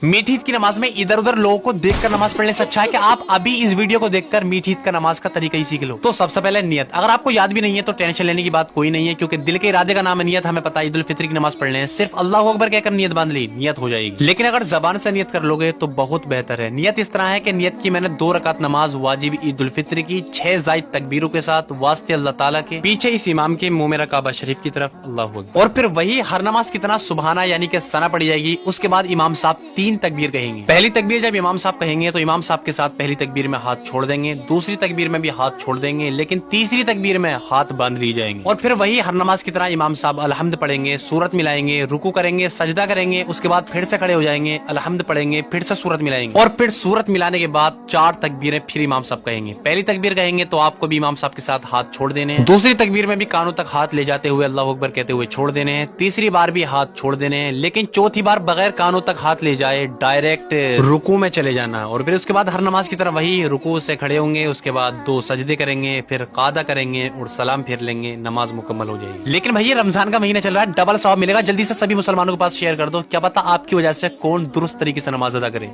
मीठी ईद की नमाज में इधर उधर लोगों को देखकर नमाज पढ़ने से अच्छा है कि आप अभी इस वीडियो को देखकर मीठी ईद का नमाज का तरीका ही सीख लो। तो सबसे पहले नियत, अगर आपको याद भी नहीं है तो टेंशन लेने की बात कोई नहीं है, क्योंकि दिल के इरादे का नाम है नियत। हमें पता है ईद उल फित्र की नमाज पढ़ने है, सिर्फ अल्लाह अकबर कहकर नियत बांध ली, नियत हो जाएगी। लेकिन अगर जबान से नियत कर लोगे तो बहुत बेहतर है। नियत इस तरह है कि नियत की मैंने 2 रकात नमाज वाजिब ईद उल फित्र की 6 जायद तकबीरों के साथ वास्ते अल्लाह ताला के, पीछे इस इमाम के मुंह मेरा काबा शरीफ की तरफ, अल्लाह अकबर। और फिर वही हर नमाज की तरह सुबहाना यानी कि सना पड़ी जाएगी। उसके बाद इमाम साहब 3 तकबीर कहेंगे। पहली तकबीर जब इमाम साहब कहेंगे तो इमाम साहब के साथ पहली तकबीर में हाथ छोड़ देंगे, दूसरी तकबीर में भी हाथ छोड़ देंगे, लेकिन तीसरी तकबीर में हाथ बांध ली जाएंगे। और फिर वही हर नमाज की तरह इमाम साहब अलहम्द पढ़ेंगे, सूरत मिलाएंगे, रुकू करेंगे, सजदा करेंगे, उसके बाद फिर से खड़े हो जाएंगे, अलहम्द पढ़ेंगे, फिर से सूरत मिलाएंगे, और फिर सूरत मिलाने के बाद 4 तकबीरें फिर इमाम साहब कहेंगे। पहली तकबीर कहेंगे तो आपको भी इमाम साहब के साथ हाथ छोड़ देने हैं, दूसरी तकबीर में भी कानों तक हाथ ले जाते हुए अल्लाह अकबर कहते हुए छोड़ देने हैं, तीसरी बार भी हाथ छोड़ देने हैं, लेकिन चौथी बार बगैर कानों तक हाथ ले जाए डायरेक्ट रुकू में चले जाना। और फिर उसके बाद हर नमाज की तरह वही रुकू से खड़े होंगे, उसके बाद 2 सजदे करेंगे, फिर कादा करेंगे और सलाम फिर लेंगे, नमाज मुकम्मल हो जाएगी। लेकिन भैया रमजान का महीना चल रहा है, डबल सवाब मिलेगा। जल्दी से सभी मुसलमानों के पास शेयर कर दो, क्या पता आपकी वजह से कौन दुरुस्त तरीके से नमाज अदा करे।